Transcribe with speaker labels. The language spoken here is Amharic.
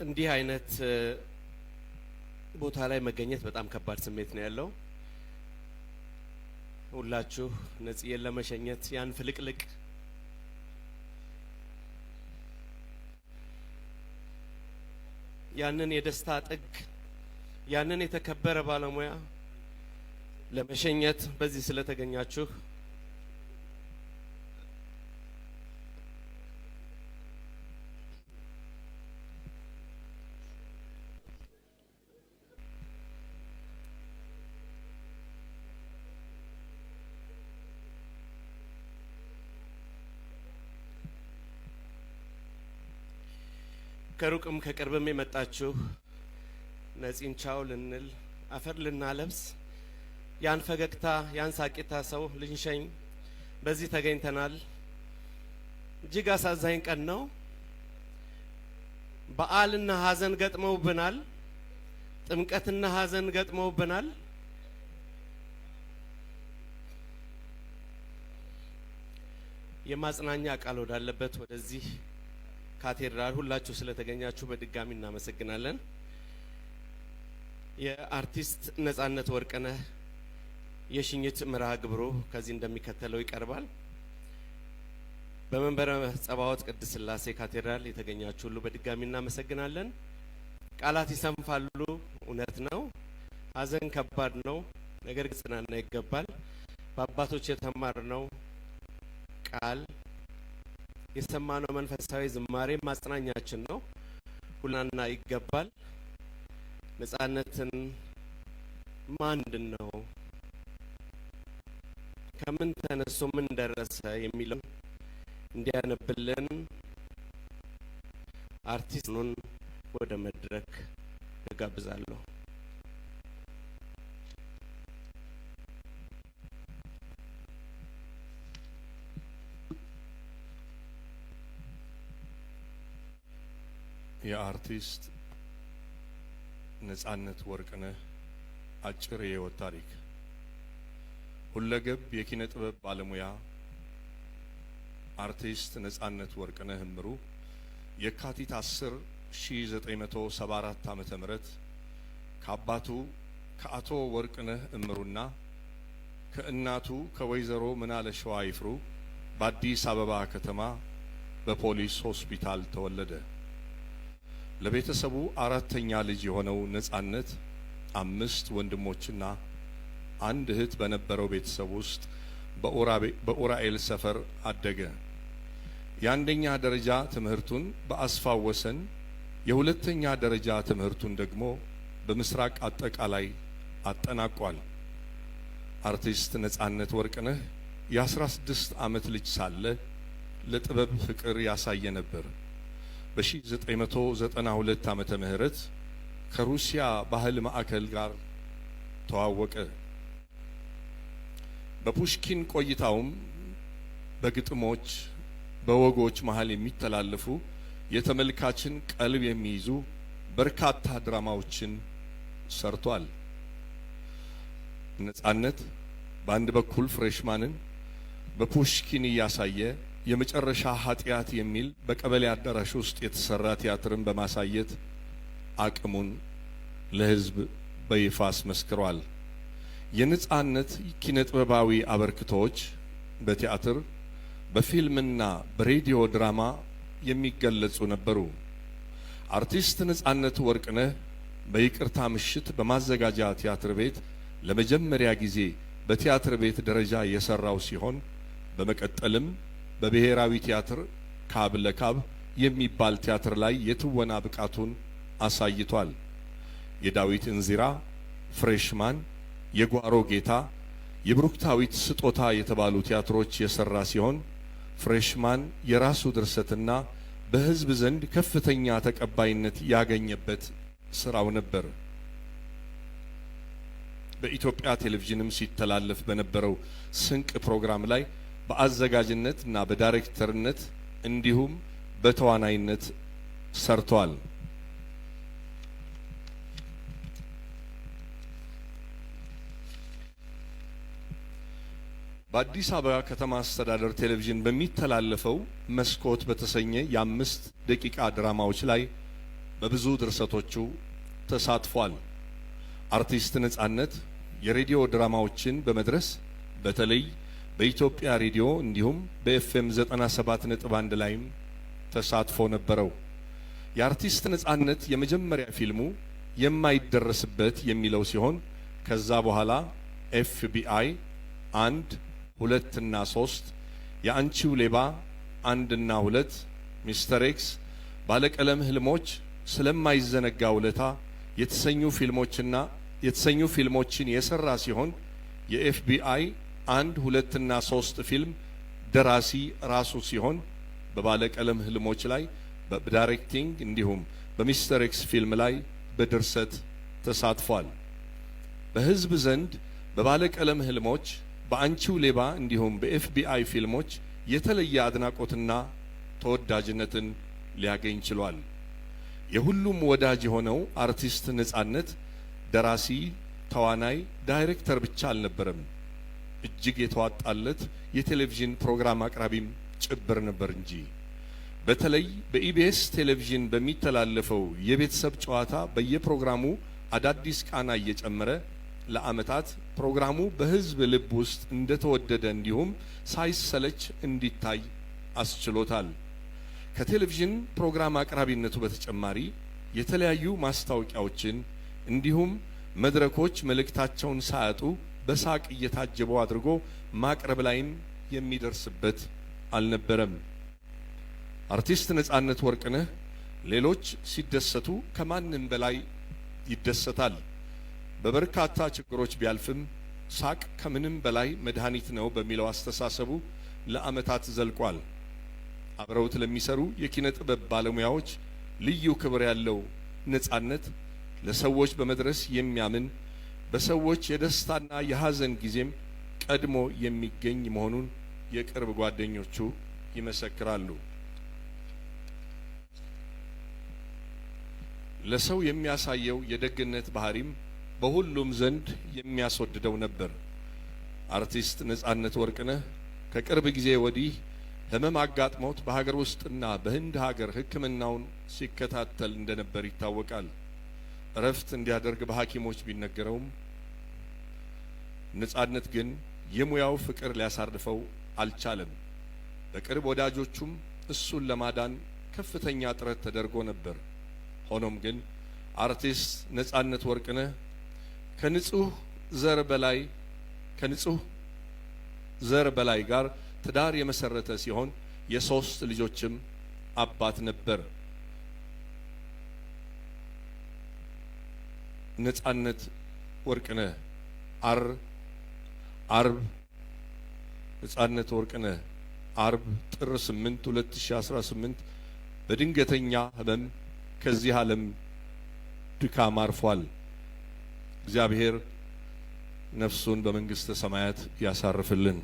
Speaker 1: እንዲህ አይነት ቦታ ላይ መገኘት በጣም ከባድ ስሜት ነው ያለው። ሁላችሁ ነጽዬን ለመሸኘት ያን ፍልቅልቅ ያንን የደስታ ጥግ ያንን የተከበረ ባለሙያ ለመሸኘት በዚህ ስለተገኛችሁ ከሩቅም ከቅርብም የመጣችሁ ነጽን ቻው ልንል አፈር ልናለብስ ያን ፈገግታ ያን ሳቂታ ሰው ልንሸኝ በዚህ ተገኝተናል። እጅግ አሳዛኝ ቀን ነው። በዓልና ሀዘን ገጥመውብናል። ጥምቀትና ሀዘን ገጥመውብናል። የማጽናኛ ቃል ወዳለበት ወደዚህ ካቴድራል ሁላችሁ ስለተገኛችሁ በድጋሚ እናመሰግናለን። የአርቲስት ነጻነት ወርቅነህ የሽኝት መርሃ ግብሩ ከዚህ እንደሚከተለው ይቀርባል። በመንበረ ጸባዖት ቅድስት ሥላሴ ካቴድራል የተገኛችሁ ሁሉ በድጋሚ እናመሰግናለን። ቃላት ይሰንፋሉ፣ እውነት ነው። ሀዘን ከባድ ነው፣ ነገር ግን ጽናና ይገባል። በአባቶች የተማርነው ቃል የሰማነው መንፈሳዊ ዝማሬ ማጽናኛችን ነው። ሁላና ይገባል። ነጻነትን ማንድን ነው ከምን ተነስቶ ምን ደረሰ የሚለው እንዲያነብልን አርቲስቱን ወደ መድረክ እጋብዛለሁ።
Speaker 2: የአርቲስት ነጻነት ወርቅነህ አጭር የህይወት ታሪክ። ሁለገብ የኪነ ጥበብ ባለሙያ አርቲስት ነጻነት ወርቅነህ እምሩ የካቲት 10 1974 ዓመተ ምህረት ከአባቱ ከአቶ ወርቅነህ እምሩና ከእናቱ ከወይዘሮ ምናለሸዋ ይፍሩ በአዲስ አበባ ከተማ በፖሊስ ሆስፒታል ተወለደ። ለቤተሰቡ አራተኛ ልጅ የሆነው ነጻነት 5 ወንድሞችና 1 እህት በነበረው ቤተሰብ ውስጥ በኡራኤል ሰፈር አደገ። የአንደኛ ደረጃ ትምህርቱን በአስፋው ወሰን፣ የሁለተኛ ደረጃ ትምህርቱን ደግሞ በምስራቅ አጠቃላይ አጠናቋል። አርቲስት ነጻነት ወርቅነህ የ16 ዓመት ልጅ ሳለ ለጥበብ ፍቅር ያሳየ ነበር። በ1992 ዓመተ ምህረት ከሩሲያ ባህል ማዕከል ጋር ተዋወቀ። በፑሽኪን ቆይታውም በግጥሞች በወጎች መሃል የሚተላለፉ የተመልካችን ቀልብ የሚይዙ በርካታ ድራማዎችን ሰርቷል። ነጻነት በአንድ በኩል ፍሬሽማንን በፑሽኪን እያሳየ የመጨረሻ ኃጢአት የሚል በቀበሌ አዳራሽ ውስጥ የተሰራ ቲያትርን በማሳየት አቅሙን ለሕዝብ በይፋ አስመስክሯል። የነጻነት ኪነጥበባዊ አበርክቶች በቲያትር በፊልምና በሬዲዮ ድራማ የሚገለጹ ነበሩ። አርቲስት ነጻነት ወርቅነህ በይቅርታ ምሽት በማዘጋጃ ቲያትር ቤት ለመጀመሪያ ጊዜ በቲያትር ቤት ደረጃ የሰራው ሲሆን በመቀጠልም በብሔራዊ ቲያትር ካብ ለካብ የሚባል ቲያትር ላይ የትወና ብቃቱን አሳይቷል። የዳዊት እንዚራ፣ ፍሬሽማን፣ የጓሮ ጌታ፣ የብሩክታዊት ስጦታ የተባሉ ቲያትሮች የሰራ ሲሆን ፍሬሽማን የራሱ ድርሰትና በሕዝብ ዘንድ ከፍተኛ ተቀባይነት ያገኘበት ስራው ነበር። በኢትዮጵያ ቴሌቪዥንም ሲተላለፍ በነበረው ስንቅ ፕሮግራም ላይ በአዘጋጅነት እና በዳይሬክተርነት እንዲሁም በተዋናይነት ሰርቷል። በአዲስ አበባ ከተማ አስተዳደር ቴሌቪዥን በሚተላለፈው መስኮት በተሰኘ የ5 ደቂቃ ድራማዎች ላይ በብዙ ድርሰቶቹ ተሳትፏል። አርቲስት ነጻነት የሬዲዮ ድራማዎችን በመድረስ በተለይ በኢትዮጵያ ሬዲዮ እንዲሁም በኤፍኤም 97.1 ላይም ተሳትፎ ነበረው። የአርቲስት ነጻነት የመጀመሪያ ፊልሙ የማይደረስበት የሚለው ሲሆን ከዛ በኋላ ኤፍቢአይ 1፣ 2 እና 3፣ የአንቺው ሌባ 1 እና 2፣ ሚስተር ኤክስ፣ ባለቀለም ህልሞች፣ ስለማይዘነጋ ውለታ የተሰኙ ፊልሞችን የሰራ ሲሆን የኤፍቢአይ 1፣ 2 እና 3 ፊልም ደራሲ ራሱ ሲሆን በባለቀለም ህልሞች ላይ በዳይሬክቲንግ እንዲሁም በሚስተር ኤክስ ፊልም ላይ በድርሰት ተሳትፏል። በህዝብ ዘንድ በባለቀለም ህልሞች፣ በአንቺው ሌባ እንዲሁም በኤፍቢአይ ፊልሞች የተለየ አድናቆትና ተወዳጅነትን ሊያገኝ ችሏል። የሁሉም ወዳጅ የሆነው አርቲስት ነጻነት ደራሲ፣ ተዋናይ፣ ዳይሬክተር ብቻ አልነበረም። እጅግ የተዋጣለት የቴሌቪዥን ፕሮግራም አቅራቢም ጭብር ነበር እንጂ። በተለይ በኢቢኤስ ቴሌቪዥን በሚተላለፈው የቤተሰብ ጨዋታ በየፕሮግራሙ አዳዲስ ቃና እየጨመረ ለዓመታት ፕሮግራሙ በህዝብ ልብ ውስጥ እንደተወደደ እንዲሁም ሳይሰለች እንዲታይ አስችሎታል። ከቴሌቪዥን ፕሮግራም አቅራቢነቱ በተጨማሪ የተለያዩ ማስታወቂያዎችን እንዲሁም መድረኮች መልእክታቸውን ሳያጡ በሳቅ እየታጀበው አድርጎ ማቅረብ ላይም የሚደርስበት አልነበረም። አርቲስት ነጻነት ወርቅነህ ሌሎች ሲደሰቱ ከማንም በላይ ይደሰታል። በበርካታ ችግሮች ቢያልፍም ሳቅ ከምንም በላይ መድኃኒት ነው በሚለው አስተሳሰቡ ለዓመታት ዘልቋል። አብረውት ለሚሰሩ የኪነ ጥበብ ባለሙያዎች ልዩ ክብር ያለው ነጻነት ለሰዎች በመድረስ የሚያምን በሰዎች የደስታና የሐዘን ጊዜም ቀድሞ የሚገኝ መሆኑን የቅርብ ጓደኞቹ ይመሰክራሉ። ለሰው የሚያሳየው የደግነት ባህሪም በሁሉም ዘንድ የሚያስወድደው ነበር። አርቲስት ነጻነት ወርቅነህ ከቅርብ ጊዜ ወዲህ ህመም አጋጥሞት በሀገር ውስጥና በህንድ ሀገር ሕክምናውን ሲከታተል እንደነበር ይታወቃል። እረፍት እንዲያደርግ በሐኪሞች ቢነገረውም ነጻነት ግን የሙያው ፍቅር ሊያሳርፈው አልቻለም። በቅርብ ወዳጆቹም እሱን ለማዳን ከፍተኛ ጥረት ተደርጎ ነበር። ሆኖም ግን አርቲስት ነጻነት ወርቅነህ ከንጹህ ዘር በላይ ጋር ትዳር የመሰረተ ሲሆን የ3 ልጆችም አባት ነበር። ነጻነት ወርቅነህ ነጻነት ወርቅነህ አርብ ጥር 8 2018 በድንገተኛ ህመም ከዚህ ዓለም ድካም አርፏል። እግዚአብሔር ነፍሱን በመንግስተ ሰማያት ያሳርፍልን።